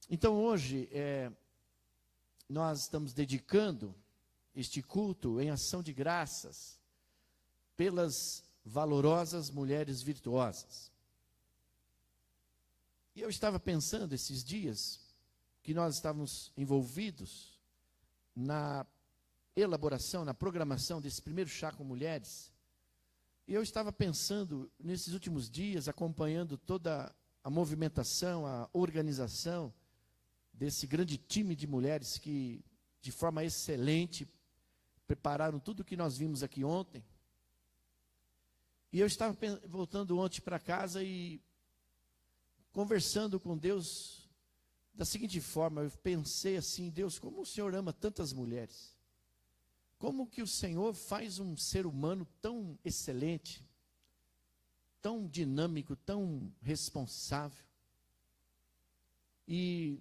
Então hoje nós estamos dedicando este culto em ação de graças pelas valorosas mulheres virtuosas. E eu estava pensando esses dias que nós estávamos envolvidos na elaboração, na programação desse primeiro chá com mulheres. E eu estava pensando nesses últimos dias, acompanhando toda a movimentação, a organização desse grande time de mulheres que, de forma excelente, prepararam tudo o que nós vimos aqui ontem. E eu estava voltando ontem para casa e conversando com Deus da seguinte forma, eu pensei assim, Deus, como o Senhor ama tantas mulheres? Como que o Senhor faz um ser humano tão excelente, tão dinâmico, tão responsável? E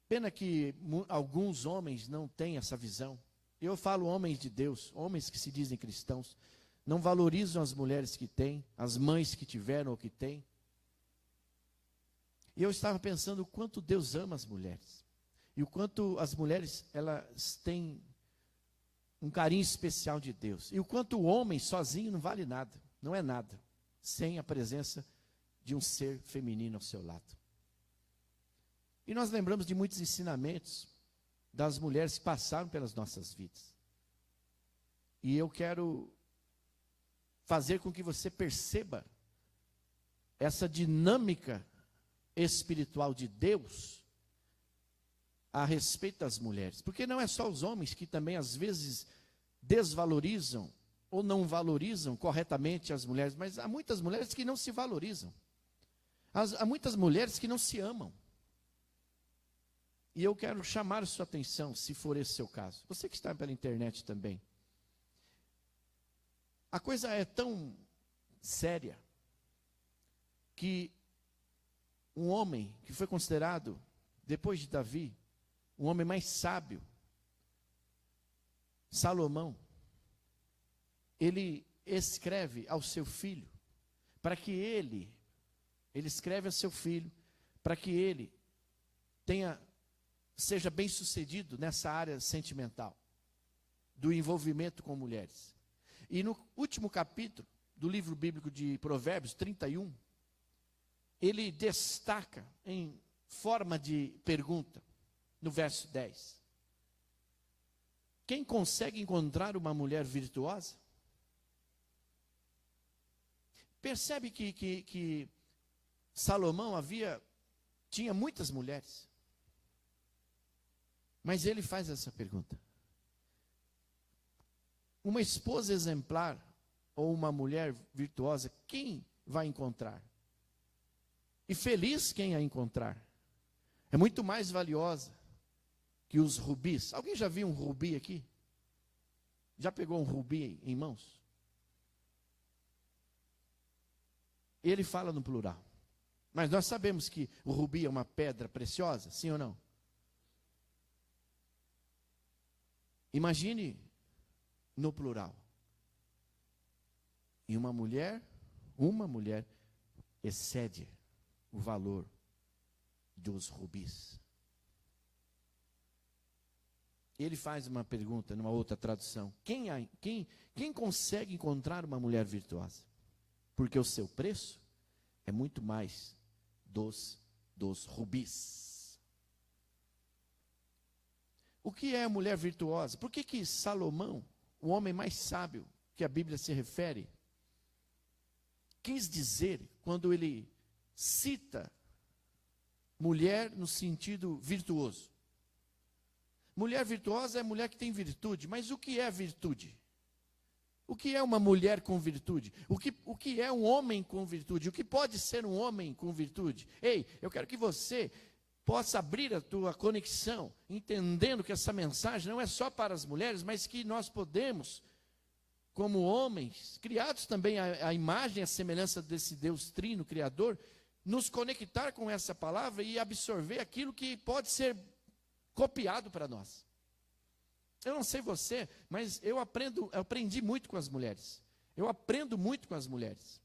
pena que alguns homens não têm essa visão. Eu falo homens de Deus, homens que se dizem cristãos, não valorizam as mulheres que têm, as mães que tiveram ou que têm. E eu estava pensando o quanto Deus ama as mulheres. E o quanto as mulheres, elas têm um carinho especial de Deus. E o quanto o homem sozinho não vale nada, não é nada, sem a presença de um ser feminino ao seu lado. E nós lembramos de muitos ensinamentos das mulheres que passaram pelas nossas vidas. E eu quero fazer com que você perceba essa dinâmica espiritual de Deus a respeito das mulheres. Porque não é só os homens que também às vezes desvalorizam ou não valorizam corretamente as mulheres, mas há muitas mulheres que não se valorizam. Há muitas mulheres que não se amam. E eu quero chamar a sua atenção, se for esse seu caso. Você que está pela internet também. A coisa é tão séria que um homem que foi considerado, depois de Davi, o homem mais sábio, Salomão, ele escreve ao seu filho, para que ele escreve ao seu filho, para que ele seja bem sucedido nessa área sentimental, do envolvimento com mulheres. E no último capítulo do livro bíblico de Provérbios, 31, ele destaca em forma de pergunta, no verso 10. Quem consegue encontrar uma mulher virtuosa? Percebe que Salomão tinha muitas mulheres. Mas ele faz essa pergunta. Uma esposa exemplar ou uma mulher virtuosa, quem vai encontrar? E feliz quem a encontrar. É muito mais valiosa que os rubis. Alguém já viu um rubi aqui? Já pegou um rubi em mãos? Ele fala no plural. Mas nós sabemos que o rubi é uma pedra preciosa, sim ou não? Imagine no plural. E uma mulher excede o valor dos rubis. Ele faz uma pergunta numa outra tradução. Quem consegue encontrar uma mulher virtuosa? Porque o seu preço é muito mais dos rubis. O que é a mulher virtuosa? Por que Salomão, o homem mais sábio que a Bíblia se refere, quis dizer, quando ele cita mulher no sentido virtuoso? Mulher virtuosa é mulher que tem virtude, mas o que é virtude? O que é uma mulher com virtude? O que é um homem com virtude? O que pode ser um homem com virtude? Ei, eu quero que você possa abrir a tua conexão, entendendo que essa mensagem não é só para as mulheres, mas que nós podemos, como homens, criados também à imagem e à semelhança desse Deus Trino, Criador, nos conectar com essa palavra e absorver aquilo que pode ser copiado para nós. Eu não sei você, mas eu aprendi muito com as mulheres. Eu aprendo muito com as mulheres.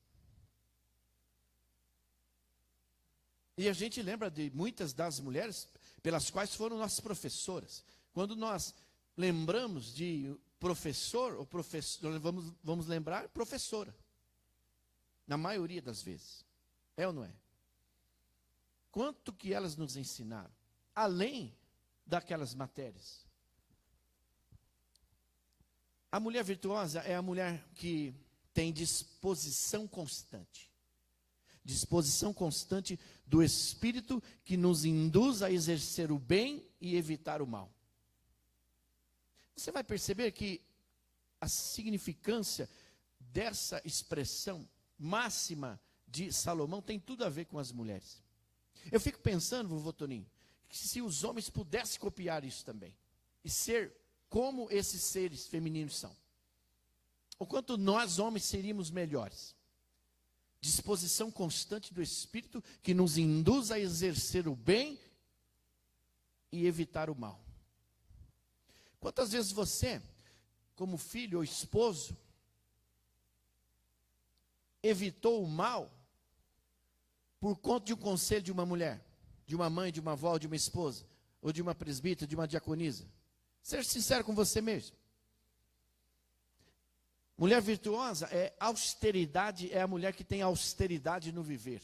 E a gente lembra de muitas das mulheres pelas quais foram nossas professoras. Quando nós lembramos de professor, ou professor, vamos lembrar professora. Na maioria das vezes. É ou não é? Quanto que elas nos ensinaram? Além daquelas matérias. A mulher virtuosa é a mulher que tem disposição constante. Disposição constante do Espírito que nos induz a exercer o bem e evitar o mal. Você vai perceber que a significância dessa expressão máxima de Salomão tem tudo a ver com as mulheres. Eu fico pensando, vovô Toninho, que se os homens pudessem copiar isso também, e ser como esses seres femininos são, o quanto nós homens seríamos melhores. Disposição constante do Espírito que nos induz a exercer o bem e evitar o mal. Quantas vezes você, como filho ou esposo, evitou o mal por conta de um conselho de uma mulher, de uma mãe, de uma avó, de uma esposa, ou de uma presbítera, de uma diaconisa? Seja sincero com você mesmo. Mulher virtuosa é austeridade, é a mulher que tem austeridade no viver,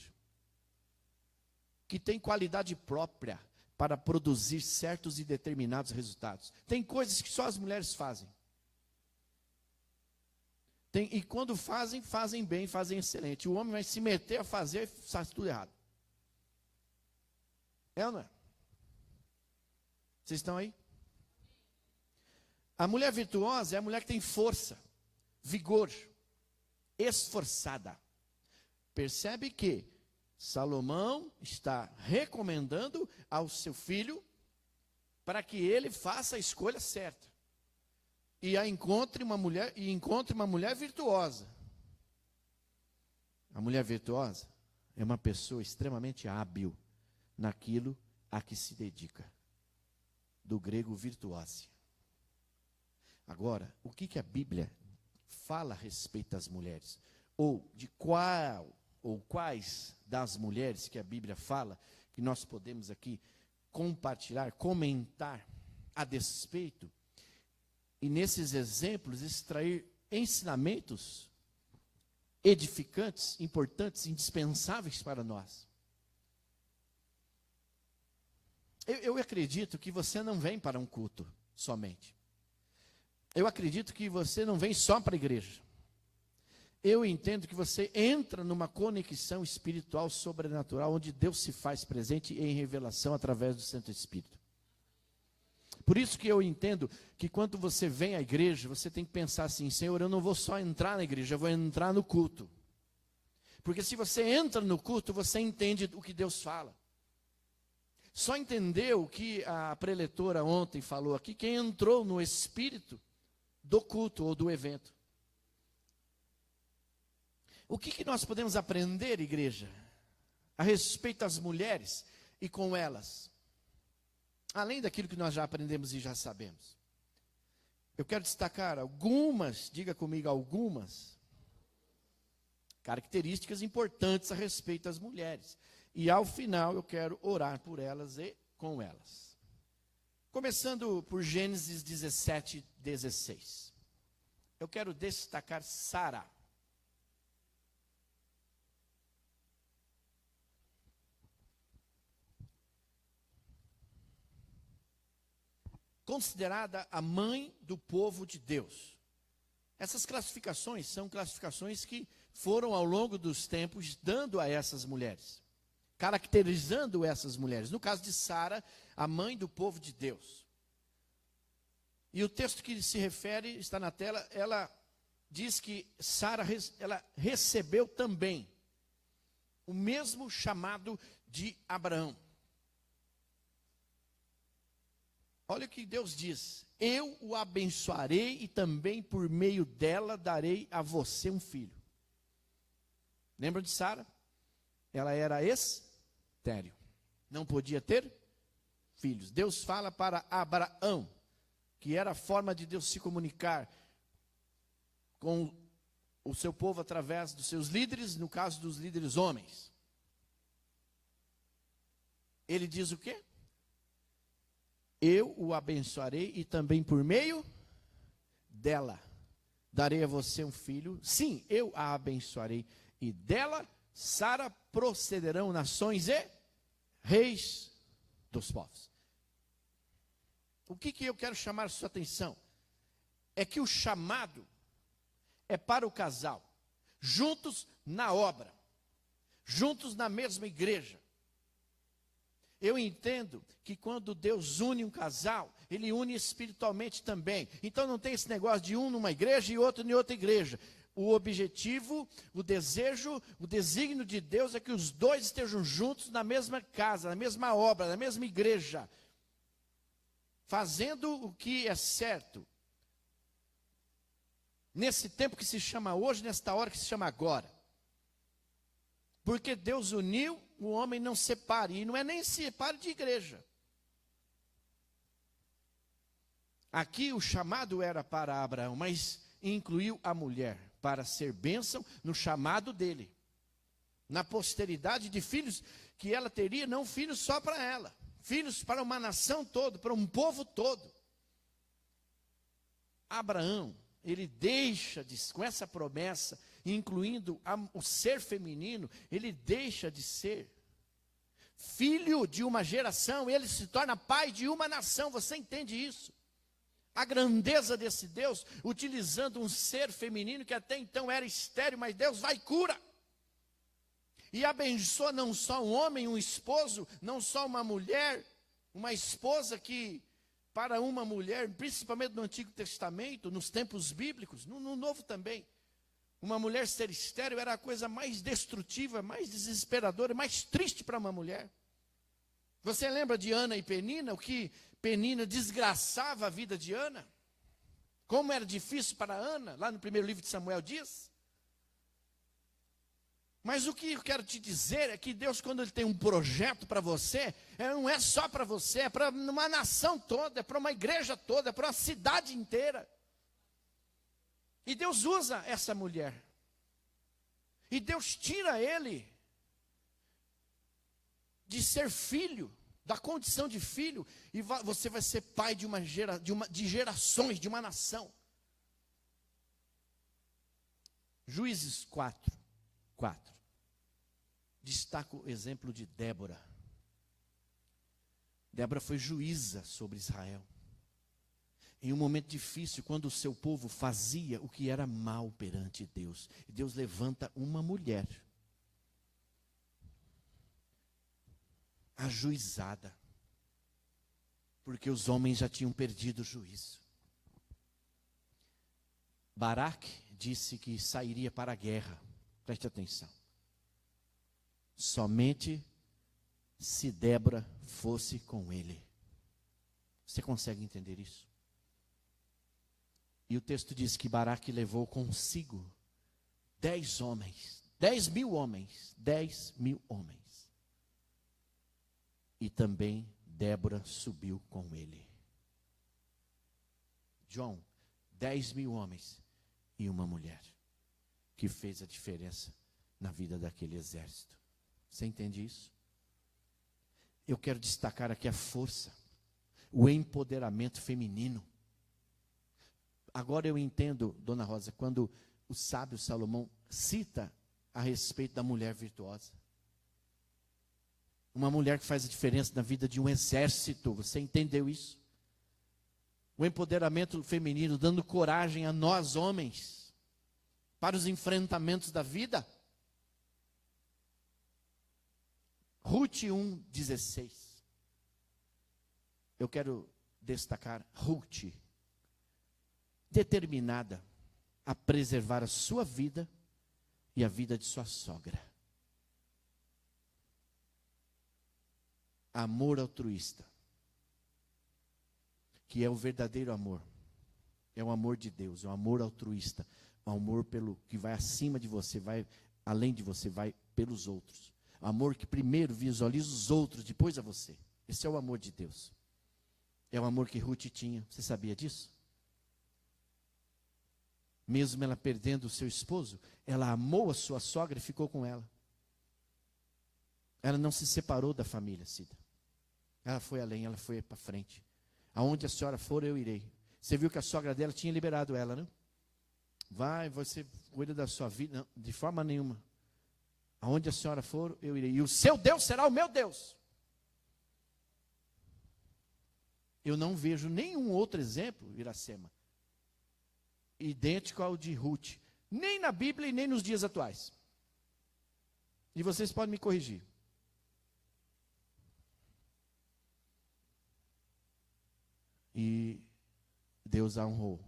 que tem qualidade própria para produzir certos e determinados resultados. Tem coisas que só as mulheres fazem. E quando fazem, fazem bem, fazem excelente. O homem vai se meter a fazer e faz tudo errado. É ou não é? Vocês estão aí? A mulher virtuosa é a mulher que tem força, vigor, esforçada. Percebe que Salomão está recomendando ao seu filho para que ele faça a escolha certa. E encontre uma mulher virtuosa. A mulher virtuosa é uma pessoa extremamente hábil naquilo a que se dedica. Do grego virtuose. Agora, o que a Bíblia fala a respeito das mulheres? Ou de qual ou quais das mulheres que a Bíblia fala, que nós podemos aqui compartilhar, comentar a despeito, e nesses exemplos extrair ensinamentos edificantes, importantes, indispensáveis para nós. Eu acredito que você não vem para um culto somente. Eu acredito que você não vem só para a igreja. Eu entendo que você entra numa conexão espiritual sobrenatural, onde Deus se faz presente em revelação através do Santo Espírito. Por isso que eu entendo que quando você vem à igreja, você tem que pensar assim: Senhor, eu não vou só entrar na igreja, eu vou entrar no culto. Porque se você entra no culto, você entende o que Deus fala. Só entendeu o que a preletora ontem falou aqui quem entrou no espírito do culto ou do evento. O que nós podemos aprender, igreja, a respeito das mulheres e com elas? Além daquilo que nós já aprendemos e já sabemos. Eu quero destacar algumas, diga comigo, algumas características importantes a respeito das mulheres. E ao final eu quero orar por elas e com elas. Começando por Gênesis 17, 16. Eu quero destacar Sara. Considerada a mãe do povo de Deus. Essas classificações são classificações que foram ao longo dos tempos dando a essas mulheres, caracterizando essas mulheres. No caso de Sara, a mãe do povo de Deus. E o texto que se refere, está na tela, ela diz que Sara, ela recebeu também o mesmo chamado de Abraão. Olha o que Deus diz: eu o abençoarei e também por meio dela darei a você um filho. Lembra de Sara? Ela era estéril, não podia ter filhos. Deus fala para Abraão, que era a forma de Deus se comunicar com o seu povo através dos seus líderes, no caso dos líderes homens. ele diz o quê? Eu o abençoarei e também por meio dela darei a você um filho. Sim, eu a abençoarei e dela, Sara, procederão nações e reis dos povos. O que eu quero chamar a sua atenção? É que o chamado é para o casal, juntos na obra, juntos na mesma igreja. Eu entendo que quando Deus une um casal, Ele une espiritualmente também. Então não tem esse negócio de um numa igreja e outro em outra igreja. O objetivo, o desejo, o desígnio de Deus é que os dois estejam juntos na mesma casa, na mesma obra, na mesma igreja, fazendo o que é certo. Nesse tempo que se chama hoje, nesta hora que se chama agora. Porque Deus uniu, o homem não separe, e não é nem separe de igreja. Aqui o chamado era para Abraão, mas incluiu a mulher para ser bênção no chamado dele. Na posteridade de filhos que ela teria, não filhos só para ela, filhos para uma nação toda, para um povo todo. Abraão, ele deixa com essa promessa, incluindo o ser feminino, ele deixa de ser filho de uma geração, ele se torna pai de uma nação. Você entende isso? A grandeza desse Deus, utilizando um ser feminino que até então era estéril, mas Deus vai e cura. E abençoa não só um homem, um esposo, não só uma mulher, uma esposa que, para uma mulher, principalmente no Antigo Testamento, nos tempos bíblicos, no Novo também, uma mulher ser estéril era a coisa mais destrutiva, mais desesperadora, mais triste para uma mulher. Você lembra de Ana e Penina, o que Penina desgraçava a vida de Ana? Como era difícil para Ana, lá no primeiro livro de Samuel diz. Mas o que eu quero te dizer é que Deus, quando Ele tem um projeto para você, não é só para você, é para uma nação toda, é para uma igreja toda, é para uma cidade inteira. E Deus usa essa mulher. E Deus tira ele de ser filho, da condição de filho, e você vai ser pai de gerações, de uma nação. Juízes 4. Destaca o exemplo de Débora. Débora foi juíza sobre Israel. Em um momento difícil, quando o seu povo fazia o que era mal perante Deus, Deus levanta uma mulher, ajuizada, porque os homens já tinham perdido o juízo. Baraque disse que sairia para a guerra, preste atenção, somente se Débora fosse com ele. Você consegue entender isso? E o texto diz que Baraque levou consigo 10 homens, 10.000 homens, 10.000 homens. E também Débora subiu com ele. John, 10.000 homens e uma mulher, que fez a diferença na vida daquele exército. Você entende isso? Eu quero destacar aqui a força, o empoderamento feminino. Agora eu entendo, Dona Rosa, quando o sábio Salomão cita a respeito da mulher virtuosa. Uma mulher que faz a diferença na vida de um exército. Você entendeu isso? O empoderamento feminino, dando coragem a nós homens, para os enfrentamentos da vida. Ruth 1:16. Eu quero destacar Ruth, determinada a preservar a sua vida e a vida de sua sogra. Amor altruísta, que é o verdadeiro amor, é o amor de Deus, é o amor altruísta, o amor pelo que vai acima de você, vai além de você, vai pelos outros. O amor que primeiro visualiza os outros, depois a você. Esse é o amor de Deus. É o amor que Ruth tinha. Você sabia disso? Mesmo ela perdendo o seu esposo, ela amou a sua sogra e ficou com ela. Ela não se separou da família, Cida. Ela foi além, ela foi para frente. Aonde a senhora for, eu irei. Você viu que a sogra dela tinha liberado ela, né? Vai, você cuida da sua vida. Não, de forma nenhuma. Aonde a senhora for, eu irei. E o seu Deus será o meu Deus. Eu não vejo nenhum outro exemplo, Iracema, idêntico ao de Ruth. Nem na Bíblia e nem nos dias atuais. E vocês podem me corrigir. E Deus a honrou.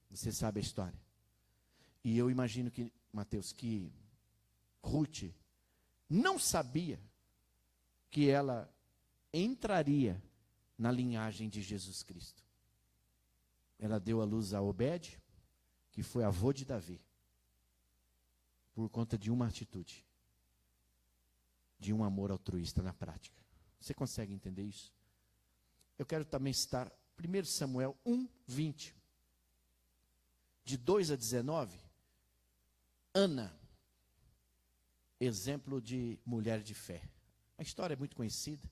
Você sabe a história. E eu imagino que, Mateus, que Ruth não sabia que ela entraria na linhagem de Jesus Cristo. Ela deu à luz a Obed, que foi avô de Davi, por conta de uma atitude, de um amor altruísta na prática. Você consegue entender isso? Eu quero também citar 1 Samuel 1:20, de 2 a 19, Ana, exemplo de mulher de fé. A história é muito conhecida.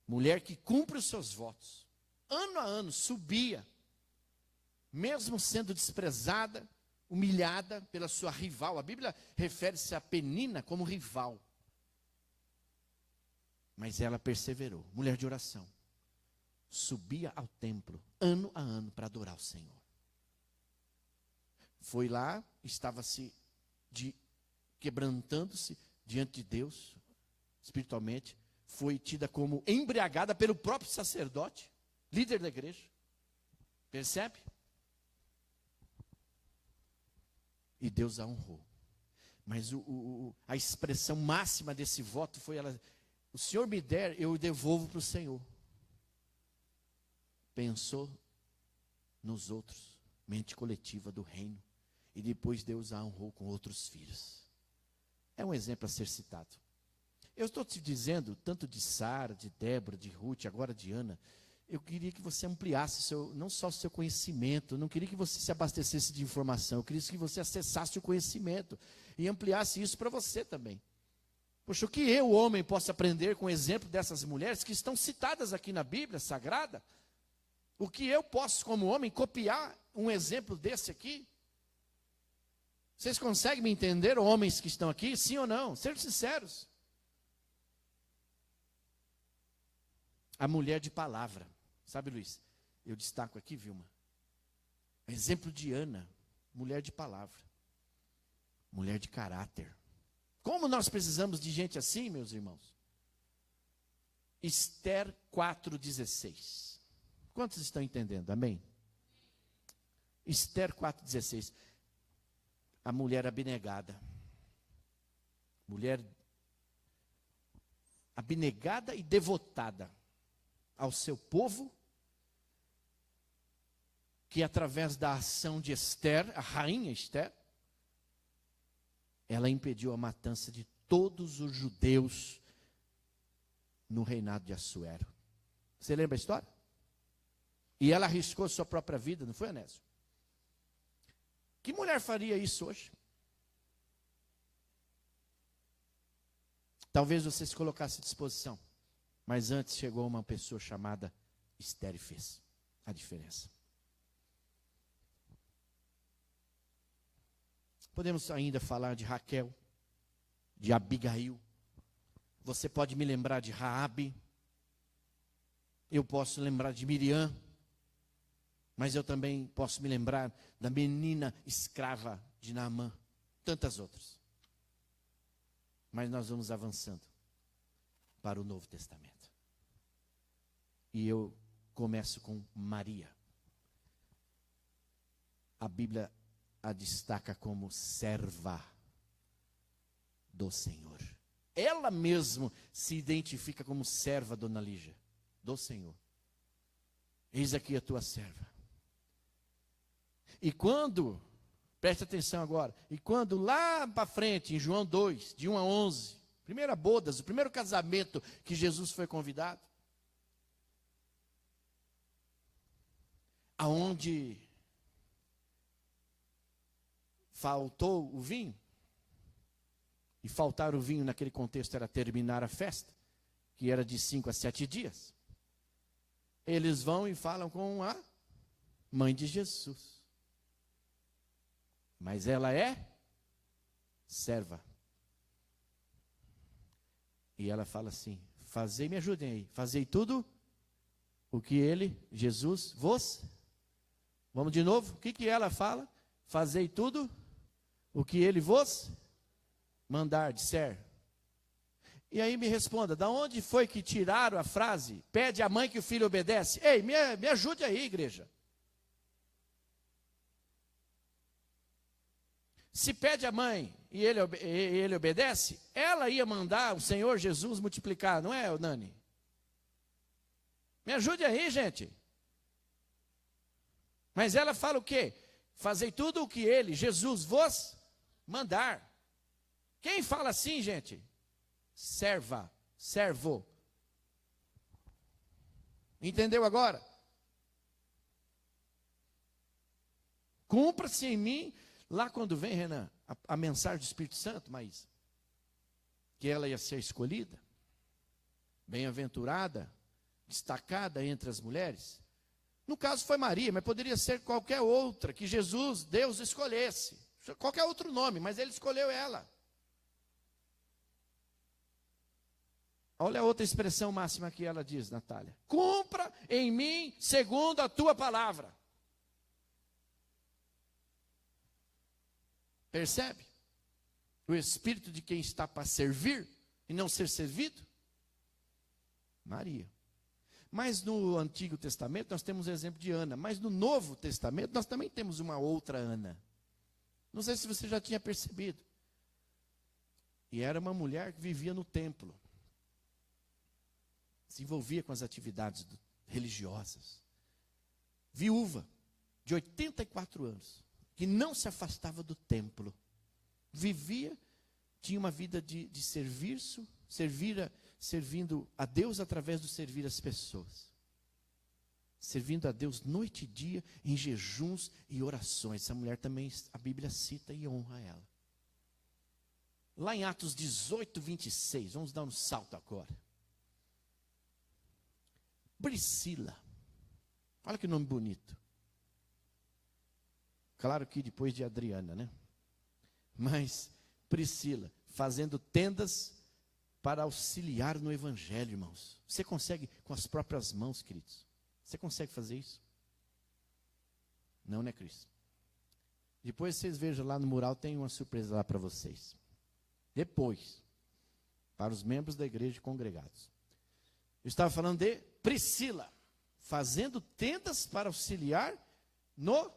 Mulher que cumpre os seus votos. Ano a ano subia, mesmo sendo desprezada, humilhada pela sua rival. A Bíblia refere-se a Penina como rival. Mas ela perseverou, mulher de oração. Subia ao templo, ano a ano, para adorar o Senhor. Foi lá, estava-se quebrantando-se diante de Deus, espiritualmente. Foi tida como embriagada pelo próprio sacerdote, líder da igreja. Percebe? E Deus a honrou. Mas a expressão máxima desse voto foi ela: o Senhor me der, eu devolvo para o Senhor. Pensou nos outros, mente coletiva do reino. E depois Deus a honrou com outros filhos. É um exemplo a ser citado. Eu estou te dizendo, tanto de Sara, de Débora, de Ruth, agora de Ana, eu queria que você ampliasse não só o seu conhecimento, não queria que você se abastecesse de informação, eu queria que você acessasse o conhecimento e ampliasse isso para você também. Poxa, o que eu, homem, posso aprender com o exemplo dessas mulheres que estão citadas aqui na Bíblia Sagrada? O que eu posso, como homem, copiar um exemplo desse aqui? Vocês conseguem me entender, homens que estão aqui? Sim ou não? Sejam sinceros. A mulher de palavra. Sabe, Luiz? Eu destaco aqui, Vilma. Exemplo de Ana, mulher de palavra. Mulher de caráter. Como nós precisamos de gente assim, meus irmãos? Esther 4,16. Quantos estão entendendo? Amém? Esther 4,16. A mulher abnegada. Mulher abnegada e devotada ao seu povo, que através da ação de Esther, a rainha Esther, ela impediu a matança de todos os judeus no reinado de Assuero. Você lembra a história? E ela arriscou sua própria vida, não foi, Anésio? Que mulher faria isso hoje? Talvez você se colocasse à disposição. Mas antes chegou uma pessoa chamada Esther e fez a diferença. Podemos ainda falar de Raquel, de Abigail. Você pode me lembrar de Raabe. Eu posso lembrar de Miriam. Mas eu também posso me lembrar da menina escrava de Naamã. Tantas outras. Mas nós vamos avançando para o Novo Testamento. E eu começo com Maria. A Bíblia a destaca como serva do Senhor. Ela mesmo se identifica como serva, dona Lígia, do Senhor. Eis aqui a tua serva. E quando, preste atenção agora, e quando lá para frente, em João 2, de 1 a 11, primeira bodas, o primeiro casamento que Jesus foi convidado, aonde faltou o vinho, e faltar o vinho naquele contexto era terminar a festa, que era de 5 a 7 dias. Eles vão e falam com a mãe de Jesus. Mas ela é serva. E ela fala assim: fazei, me ajudem aí, fazei tudo o que ele, Jesus, vos. Vamos de novo, o que ela fala? Fazei tudo o que ele vos mandar, disser. E aí me responda, da onde foi que tiraram a frase, pede à mãe que o filho obedece? Ei, me ajude aí, igreja. Se pede à mãe e ele obedece, ela ia mandar o Senhor Jesus multiplicar, não é, Nani? Me ajude aí, gente. Mas ela fala o quê? Fazei tudo o que ele, Jesus, vos mandar. Quem fala assim, gente? Serva, servo. Entendeu agora? Cumpra-se em mim. Lá quando vem, Renan, a mensagem do Espírito Santo, mas que ela ia ser escolhida, bem-aventurada, destacada entre as mulheres. No caso foi Maria, mas poderia ser qualquer outra que Jesus, Deus, escolhesse. Qualquer outro nome, mas ele escolheu ela. Olha a outra expressão máxima que ela diz, Natália. Cumpra em mim segundo a tua palavra. Percebe? O espírito de quem está para servir e não ser servido? Maria. Mas no Antigo Testamento nós temos o exemplo de Ana. Mas no Novo Testamento nós também temos uma outra Ana. Não sei se você já tinha percebido. E era uma mulher que vivia no templo. Se envolvia com as atividades religiosas. Viúva, de 84 anos. Que não se afastava do templo. Vivia, tinha uma vida de serviço, servindo a Deus através do servir as pessoas. Servindo a Deus noite e dia, em jejuns e orações. Essa mulher também, a Bíblia cita e honra ela. Lá em Atos 18, 26, vamos dar um salto agora. Priscila. Olha que nome bonito. Claro que depois de Adriana, né? Mas Priscila, fazendo tendas para auxiliar no evangelho, irmãos. Você consegue com as próprias mãos, queridos? Você consegue fazer isso? Não, né, Cris? Depois vocês vejam lá no mural, tem uma surpresa lá para vocês. Depois, para os membros da igreja congregados. Eu estava falando de Priscila, fazendo tendas para auxiliar no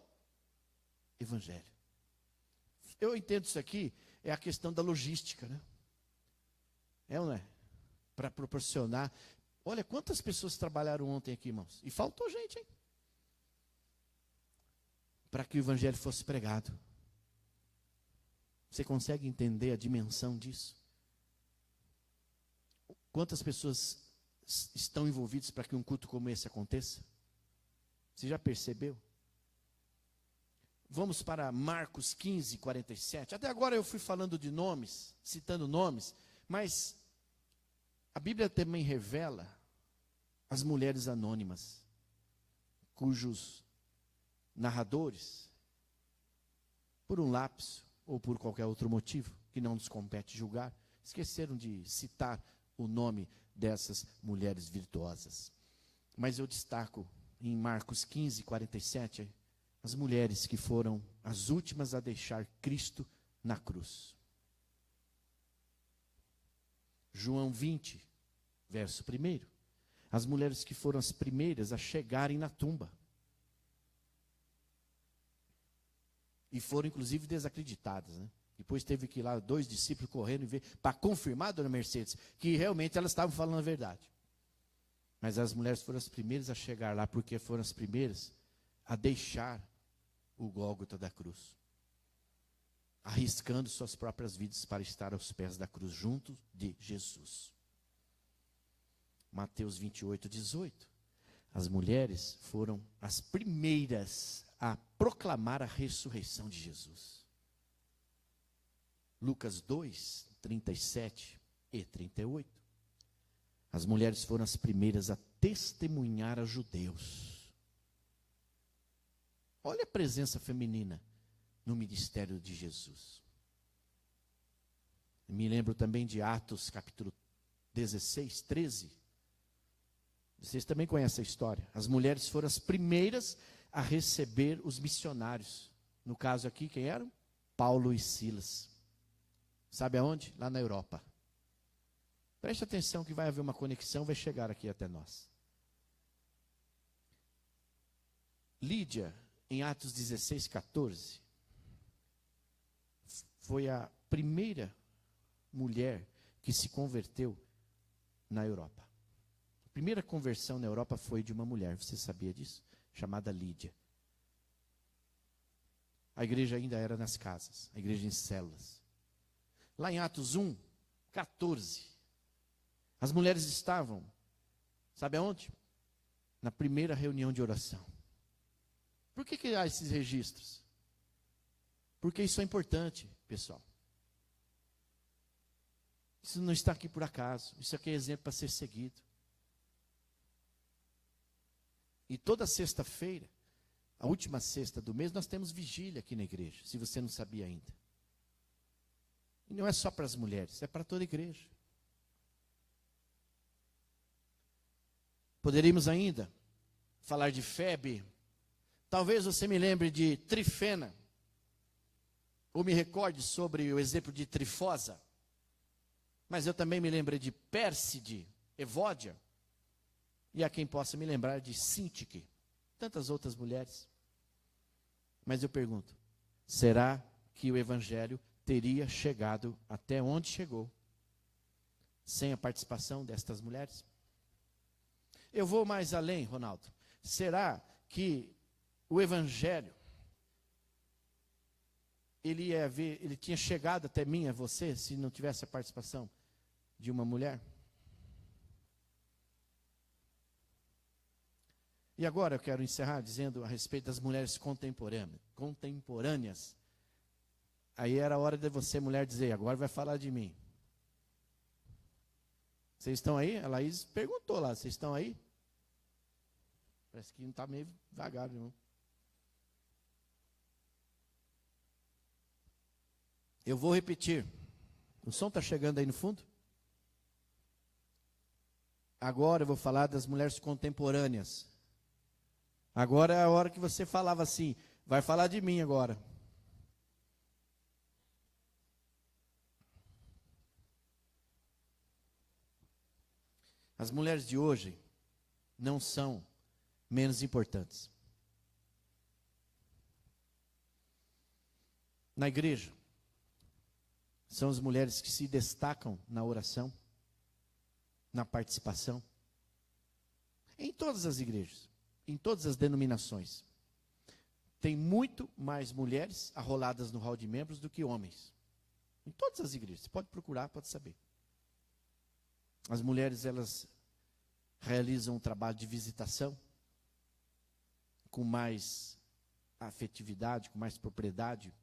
evangelho. Eu entendo isso aqui, é a questão da logística, né? É ou não é? Para proporcionar. Olha quantas pessoas trabalharam ontem aqui, irmãos. E faltou gente, hein? Para que o evangelho fosse pregado. Você consegue entender a dimensão disso? Quantas pessoas estão envolvidas para que um culto como esse aconteça? Você já percebeu? Vamos para Marcos 15, 47. Até agora eu fui falando de nomes, citando nomes, mas a Bíblia também revela as mulheres anônimas, cujos narradores, por um lapso ou por qualquer outro motivo, que não nos compete julgar, esqueceram de citar o nome dessas mulheres virtuosas. Mas eu destaco em Marcos 15, 47, as mulheres que foram as últimas a deixar Cristo na cruz. João 20, verso 1. As mulheres que foram as primeiras a chegarem na tumba. E foram inclusive desacreditadas, né? Depois teve que ir lá 2 discípulos correndo e ver, para confirmar, dona Mercedes, que realmente elas estavam falando a verdade. Mas as mulheres foram as primeiras a chegar lá, porque foram as primeiras a deixar o Gólgota da cruz, arriscando suas próprias vidas para estar aos pés da cruz, junto de Jesus. Mateus 28, 18. As mulheres foram as primeiras a proclamar a ressurreição de Jesus. Lucas 2, 37 e 38. As mulheres foram as primeiras a testemunhar a judeus. Olha a presença feminina no ministério de Jesus. Me lembro também de Atos, capítulo 16, 13. Vocês também conhecem a história. As mulheres foram as primeiras a receber os missionários. No caso aqui, quem eram? Paulo e Silas. Sabe aonde? Lá na Europa. Preste atenção que vai haver uma conexão, vai chegar aqui até nós. Lídia, em Atos 16, 14, foi a primeira mulher que se converteu na Europa. A primeira conversão na Europa foi de uma mulher, você sabia disso? Chamada Lídia. A igreja ainda era nas casas, a igreja em células. Lá em Atos 1, 14, as mulheres estavam, sabe aonde? Na primeira reunião de oração. Por que há esses registros? Porque isso é importante, pessoal. Isso não está aqui por acaso. Isso aqui é exemplo para ser seguido. E toda sexta-feira, a última sexta do mês, nós temos vigília aqui na igreja, se você não sabia ainda. E não é só para as mulheres, é para toda a igreja. Poderíamos ainda falar de Febe. Talvez você me lembre de Trifena, ou me recorde sobre o exemplo de Trifosa. Mas eu também me lembrei de Pérside, Evódia, e há quem possa me lembrar de Sintique, tantas outras mulheres. Mas eu pergunto, será que o evangelho teria chegado até onde chegou, sem a participação destas mulheres? Eu vou mais além, Ronaldo. Será que o evangelho, ele tinha chegado até mim, a você, se não tivesse a participação de uma mulher? E agora eu quero encerrar dizendo a respeito das mulheres contemporâneas. Aí era a hora de você, mulher, dizer, agora vai falar de mim. Vocês estão aí? A Laís perguntou lá, vocês estão aí? Parece que não está meio devagar, irmão. Eu vou repetir. O som está chegando aí no fundo? Agora eu vou falar das mulheres contemporâneas. Agora é a hora que você falava assim, vai falar de mim agora. As mulheres de hoje não são menos importantes. Na igreja, são as mulheres que se destacam na oração, na participação. Em todas as igrejas, em todas as denominações. Tem muito mais mulheres arroladas no hall de membros do que homens. Em todas as igrejas, você pode procurar, pode saber. As mulheres, elas realizam um trabalho de visitação com mais afetividade, com mais propriedade.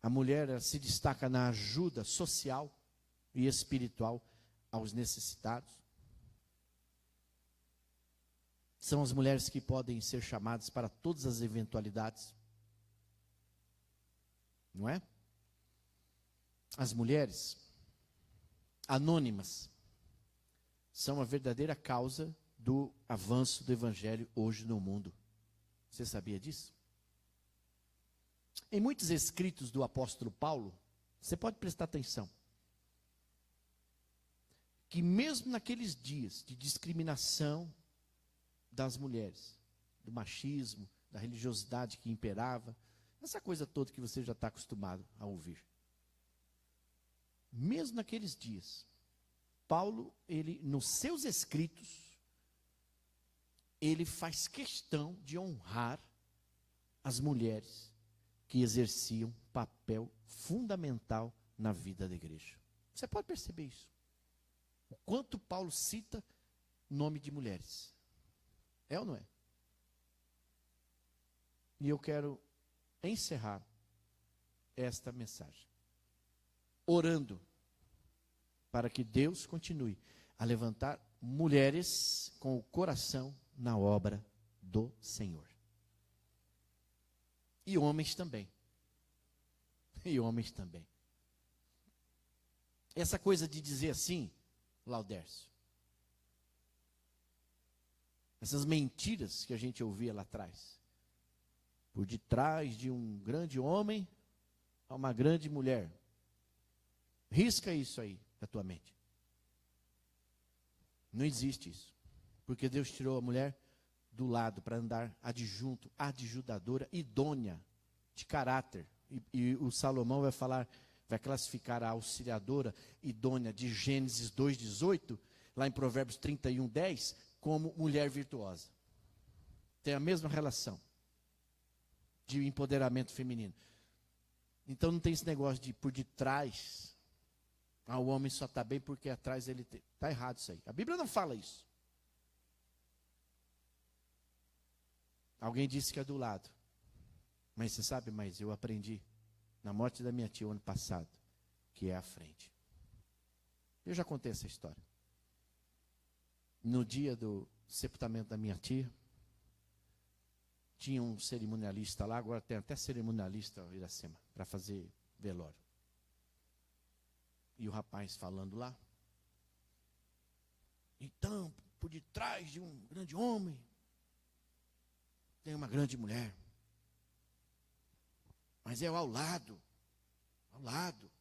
A mulher, ela se destaca na ajuda social e espiritual aos necessitados. São as mulheres que podem ser chamadas para todas as eventualidades. Não é? As mulheres anônimas são a verdadeira causa do avanço do evangelho hoje no mundo. Você sabia disso? Em muitos escritos do apóstolo Paulo, você pode prestar atenção, que mesmo naqueles dias de discriminação das mulheres, do machismo, da religiosidade que imperava, essa coisa toda que você já está acostumado a ouvir. Mesmo naqueles dias, Paulo, ele, nos seus escritos, ele faz questão de honrar as mulheres que exerciam papel fundamental na vida da igreja. Você pode perceber isso. O quanto Paulo cita nome de mulheres. É ou não é? E eu quero encerrar esta mensagem orando para que Deus continue a levantar mulheres com o coração na obra do Senhor. E homens também. E homens também. Essa coisa de dizer assim, Laudércio, essas mentiras que a gente ouvia lá atrás, por detrás de um grande homem, há uma grande mulher. Risca isso aí da tua mente. Não existe isso. Porque Deus tirou a mulher do lado para andar adjunto, adjudadora, idônea, de caráter. E o Salomão vai falar, vai classificar a auxiliadora idônea de Gênesis 2,18, lá em Provérbios 31,10, como mulher virtuosa. Tem a mesma relação de empoderamento feminino. Então não tem esse negócio de por detrás, o homem só está bem porque atrás ele está errado isso aí. A Bíblia não fala isso. Alguém disse que é do lado. Mas você sabe, mas eu aprendi na morte da minha tia o ano passado, que é à frente. Eu já contei essa história. No dia do sepultamento da minha tia, tinha um cerimonialista lá, agora tem até cerimonialista em Iracema, para fazer velório. E o rapaz falando lá. Então, por detrás de um grande homem, tem uma grande mulher. Mas é ao lado. Ao lado.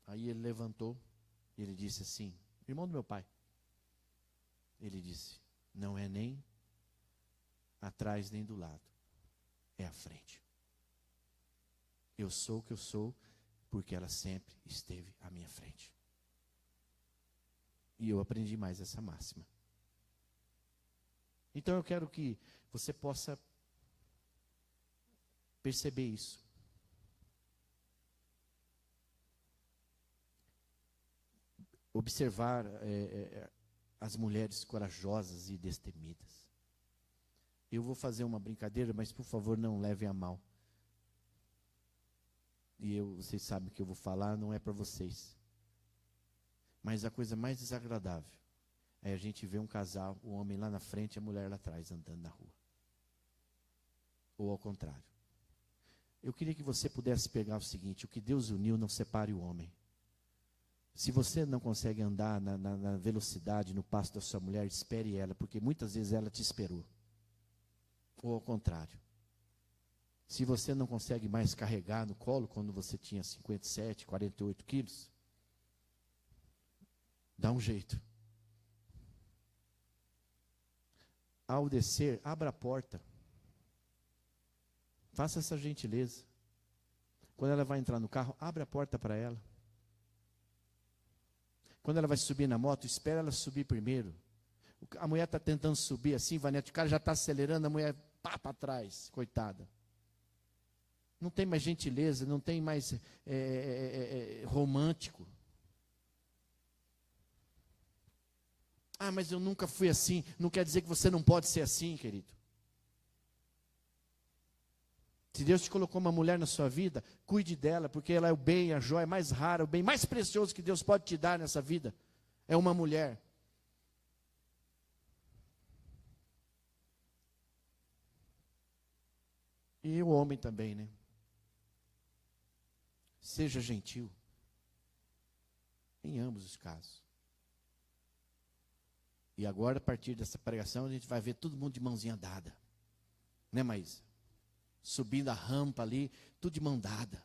Aí ele levantou e ele disse assim, irmão do meu pai. Ele disse, não é nem atrás nem do lado. É à frente. Eu sou o que eu sou, porque ela sempre esteve à minha frente. E eu aprendi mais essa máxima. Então eu quero que você possa perceber isso. Observar as mulheres corajosas e destemidas. Eu vou fazer uma brincadeira, mas por favor não levem a mal. E vocês sabem que eu vou falar, não é para vocês. Mas a coisa mais desagradável é a gente ver um casal, o homem lá na frente e a mulher lá atrás andando na rua. Ou ao contrário. Eu queria que você pudesse pegar o seguinte, o que Deus uniu não separe o homem. Se você não consegue andar na velocidade, no passo da sua mulher, espere ela, porque muitas vezes ela te esperou. Ou ao contrário. Se você não consegue mais carregar no colo, quando você tinha 57, 48 quilos, dá um jeito. Ao descer, abra a porta. Faça essa gentileza. Quando ela vai entrar no carro, abre a porta para ela. Quando ela vai subir na moto, espera ela subir primeiro. A mulher está tentando subir assim, Vanete, o cara já está acelerando, a mulher pá para trás, coitada. Não tem mais gentileza, não tem mais romântico. Ah, mas eu nunca fui assim. Não quer dizer que você não pode ser assim, querido. Se Deus te colocou uma mulher na sua vida, cuide dela, porque ela é o bem, a joia mais rara, o bem mais precioso que Deus pode te dar nessa vida. É uma mulher. E o homem também, né? Seja gentil. Em ambos os casos. E agora, a partir dessa pregação, a gente vai ver todo mundo de mãozinha dada. Né, Maísa? Subindo a rampa ali, tudo de mão dada.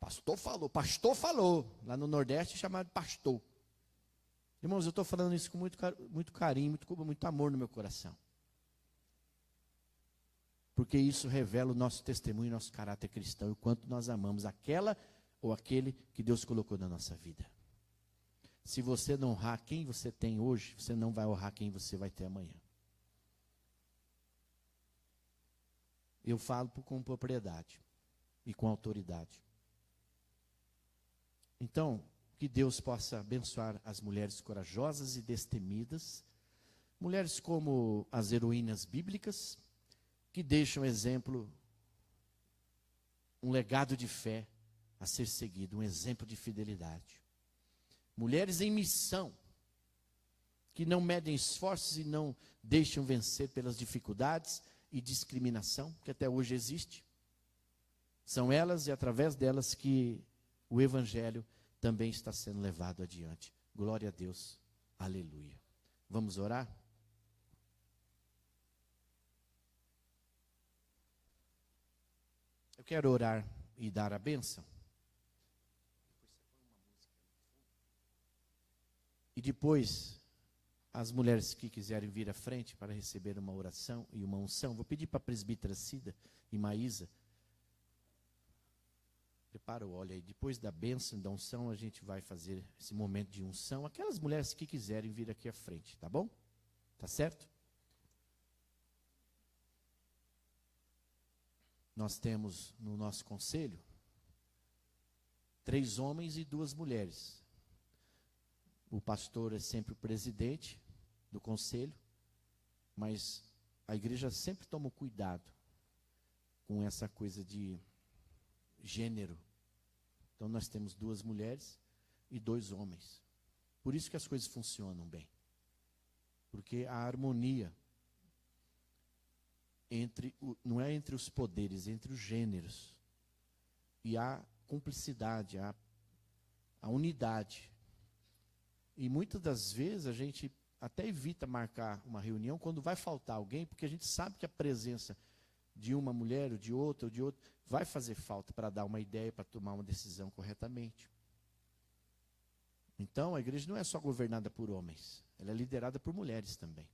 Pastor falou. Lá no Nordeste, chamado pastor. Irmãos, eu estou falando isso com muito carinho, muito amor no meu coração. Porque isso revela o nosso testemunho, nosso caráter cristão, e o quanto nós amamos aquela ou aquele que Deus colocou na nossa vida. Se você não honrar quem você tem hoje, você não vai honrar quem você vai ter amanhã. Eu falo com propriedade e com autoridade. Então, que Deus possa abençoar as mulheres corajosas e destemidas, mulheres como as heroínas bíblicas, que deixam exemplo, um legado de fé a ser seguido, um exemplo de fidelidade. Mulheres em missão, que não medem esforços e não deixam vencer pelas dificuldades e discriminação, que até hoje existe. São elas e através delas que o Evangelho também está sendo levado adiante. Glória a Deus. Aleluia. Vamos orar? Eu quero orar e dar a bênção. E depois, as mulheres que quiserem vir à frente para receber uma oração e uma unção, vou pedir para a presbítera Cida e Maísa, prepara o óleo aí. Depois da bênção e da unção, a gente vai fazer esse momento de unção. Aquelas mulheres que quiserem vir aqui à frente, tá bom? Tá certo? Nós temos no nosso conselho 3 homens e 2 mulheres. O pastor é sempre o presidente do conselho, mas a igreja sempre toma cuidado com essa coisa de gênero. Então nós temos 2 mulheres e 2 homens. Por isso que as coisas funcionam bem. Porque a harmonia não é entre os poderes, é entre os gêneros. E a cumplicidade, a unidade. E muitas das vezes a gente até evita marcar uma reunião quando vai faltar alguém, porque a gente sabe que a presença de uma mulher, ou de outra, vai fazer falta para dar uma ideia, para tomar uma decisão corretamente. Então, a igreja não é só governada por homens, ela é liderada por mulheres também.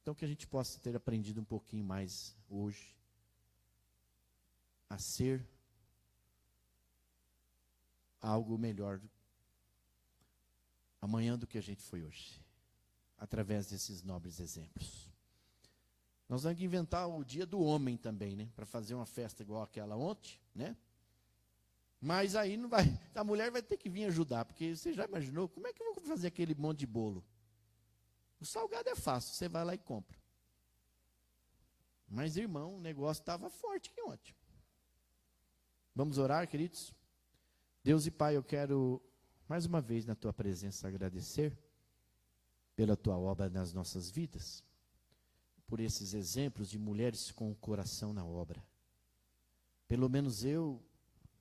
Então, que a gente possa ter aprendido um pouquinho mais hoje a ser algo melhor amanhã do que a gente foi hoje, através desses nobres exemplos. Nós vamos inventar o dia do homem também, né? Para fazer uma festa igual aquela ontem, né? Mas aí não vai, a mulher vai ter que vir ajudar, porque você já imaginou como é que eu vou fazer aquele monte de bolo? O salgado é fácil, você vai lá e compra. Mas, irmão, o negócio estava forte aqui ontem. Vamos orar, queridos? Deus e Pai, eu quero mais uma vez na tua presença agradecer pela tua obra nas nossas vidas, por esses exemplos de mulheres com o coração na obra. Pelo menos eu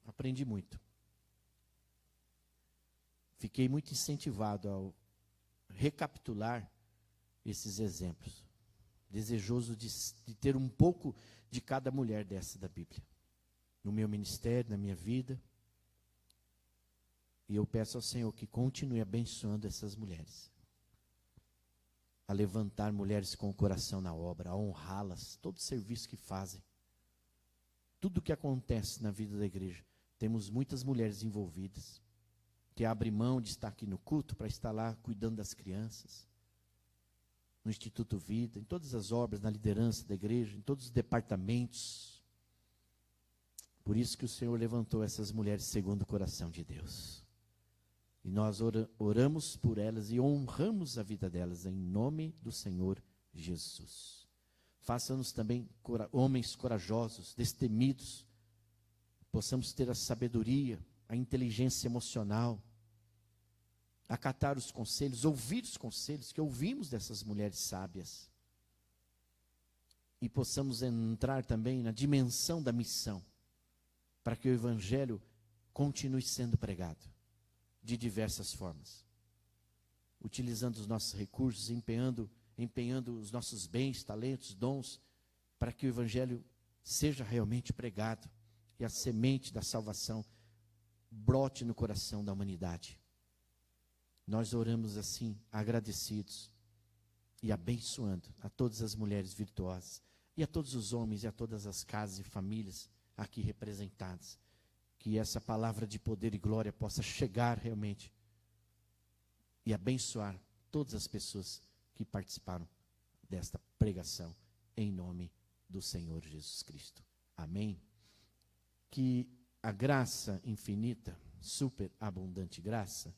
aprendi muito. Fiquei muito incentivado ao recapitular esses exemplos, desejoso de ter um pouco de cada mulher dessa da Bíblia, no meu ministério, na minha vida. E eu peço ao Senhor que continue abençoando essas mulheres, a levantar mulheres com o coração na obra, a honrá-las, todo o serviço que fazem, tudo o que acontece na vida da igreja. Temos muitas mulheres envolvidas, que abrem mão de estar aqui no culto para estar lá cuidando das crianças, no Instituto Vida, em todas as obras, na liderança da igreja, em todos os departamentos. Por isso que o Senhor levantou essas mulheres segundo o coração de Deus. E nós oramos por elas e honramos a vida delas em nome do Senhor Jesus. Faça-nos também homens corajosos, destemidos, possamos ter a sabedoria, a inteligência emocional, acatar os conselhos, ouvir os conselhos que ouvimos dessas mulheres sábias. E possamos entrar também na dimensão da missão, para que o Evangelho continue sendo pregado de diversas formas, utilizando os nossos recursos, empenhando os nossos bens, talentos, dons, para que o Evangelho seja realmente pregado e a semente da salvação brote no coração da humanidade. Nós oramos assim, agradecidos e abençoando a todas as mulheres virtuosas e a todos os homens e a todas as casas e famílias aqui representadas. Que essa palavra de poder e glória possa chegar realmente e abençoar todas as pessoas que participaram desta pregação, em nome do Senhor Jesus Cristo. Amém? Que a graça infinita, superabundante graça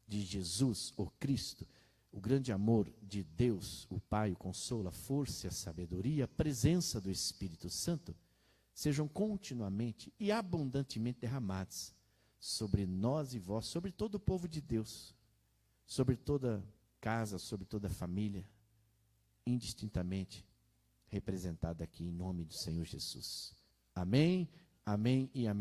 de Jesus, o Cristo, o grande amor de Deus, o Pai, o consolo, a força e a sabedoria, a presença do Espírito Santo, sejam continuamente e abundantemente derramadas sobre nós e vós, sobre todo o povo de Deus, sobre toda casa, sobre toda família, indistintamente representada aqui em nome do Senhor Jesus. Amém, amém e amém.